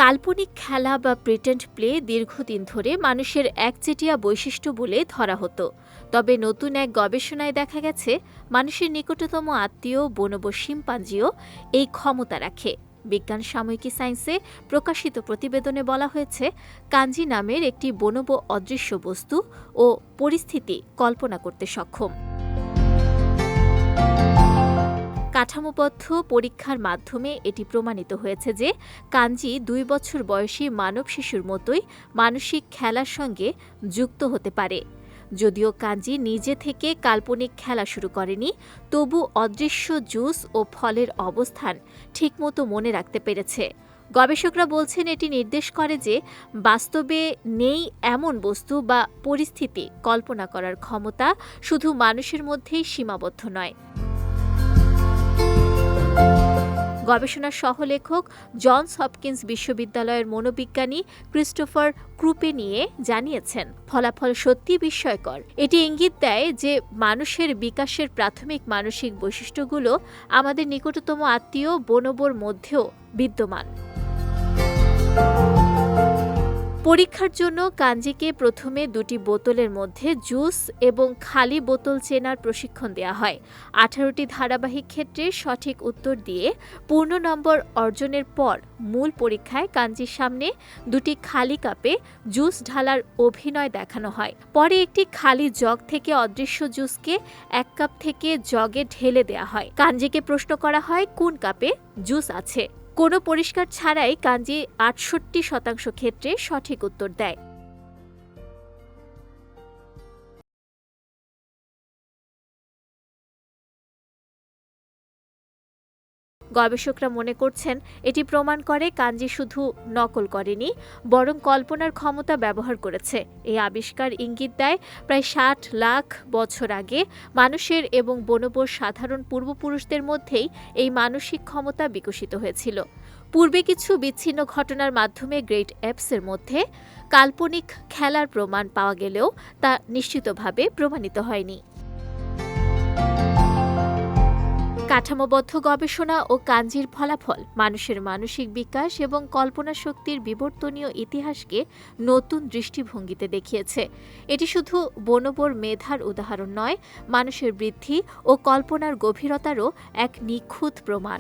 কাল্পনিক খেলা বা প্রিটেন্ড প্লে দীর্ঘদিন ধরে মানুষের একচেটিয়া বৈশিষ্ট্য বলে ধরা হতো। তবে নতুন এক গবেষণায় দেখা গেছে মানুষের নিকটতম আত্মীয় বনবো শিম্পাঞ্জিও এই ক্ষমতা রাখে। বিজ্ঞান সাময়িকী সায়েন্সে প্রকাশিত প্রতিবেদনে বলা হয়েছে, কাঞ্জি নামের একটি বনবো অদৃশ্য বস্তু ও পরিস্থিতি কল্পনা করতে সক্ষম। কাঠামোবদ্ধ পরীক্ষার মাধ্যমে এটি প্রমাণিত হয়েছে যে কাঞ্জি ২ বছর বয়সী মানব শিশুর মতোই মানসিক খেলার সঙ্গে যুক্ত হতে পারে। যদিও কাঞ্জি নিজে থেকে কাল্পনিক খেলা শুরু করেনি, তবু অদৃশ্য জুস ও ফলের অবস্থান ঠিকমতো মনে রাখতে পেরেছে। গবেষকরা বলছেন, এটি নির্দেশ করে যে বাস্তবে নেই এমন বস্তু বা পরিস্থিতি কল্পনা করার ক্ষমতা শুধু মানুষের মধ্যেই সীমাবদ্ধ নয়। গবেষণার সহলেখক জনস হপকিন্স বিশ্ববিদ্যালয়ের মনোবিজ্ঞানী ক্রিস্টোফার ক্রুপে নিয়ে জানিয়েছেন, ফলাফল সত্যি বিস্ময়কর। এটি ইঙ্গিত দেয় যে মানুষের বিকাশের প্রাথমিক মানসিক বৈশিষ্ট্যগুলো আমাদের নিকটতম আত্মীয় বনবোর মধ্যেও বিদ্যমান। পরীক্ষার জন্য কাঞ্জিকে প্রথমে ২টি বোতলের মধ্যে জুস এবং খালি বোতল চেনার প্রশিক্ষণ দেওয়া হয়। ১৮টি ধারাবাহিক ক্ষেত্রে সঠিক উত্তর দিয়ে পূর্ণ নম্বর অর্জনের পর মূল পরীক্ষায় কাঞ্জির সামনে ২টি খালি কাপে জুস ঢালার অভিনয় দেখানো হয়। পরে একটি খালি জগ থেকে অদৃশ্য জুসকে ১ কাপ থেকে জগে ঢেলে দেওয়া হয়। কাঞ্জিকে প্রশ্ন করা হয় কোন কাপে জুস আছে। কোনো পরিষ্কার ছাড়াই কাঞ্জি ৬৮% ক্ষেত্রে সঠিক উত্তর দেয়। গবেষকরা মনে করছেন, এটি প্রমাণ করে কাঞ্জি শুধু নকল করেনি, বরং কল্পনার ক্ষমতা ব্যবহার করেছে। এই আবিষ্কার ইঙ্গিত দেয় প্রায় ৬০ লাখ বছর আগে মানুষের এবং বনবোর সাধারণ পূর্বপুরুষদের মধ্যেই এই মানসিক ক্ষমতা বিকশিত হয়েছিল। পূর্বে কিছু বিচ্ছিন্ন ঘটনার মাধ্যমে গ্রেট অ্যাপসের মধ্যে কাল্পনিক খেলার প্রমাণ পাওয়া গেলেও তা নিশ্চিতভাবে প্রমাণিত হয়নি। কাঠামোবদ্ধ গবেষণা ও কাঞ্জির ফলাফল মানুষের মানসিক বিকাশ এবং কল্পনা শক্তির বিবর্তনীয় ইতিহাসকে নতুন দৃষ্টিভঙ্গিতে দেখিয়েছে। এটি শুধু বনবোর মেধার উদাহরণ নয়, মানুষের বৃদ্ধি ও কল্পনার গভীরতারও এক নিখুঁত প্রমাণ।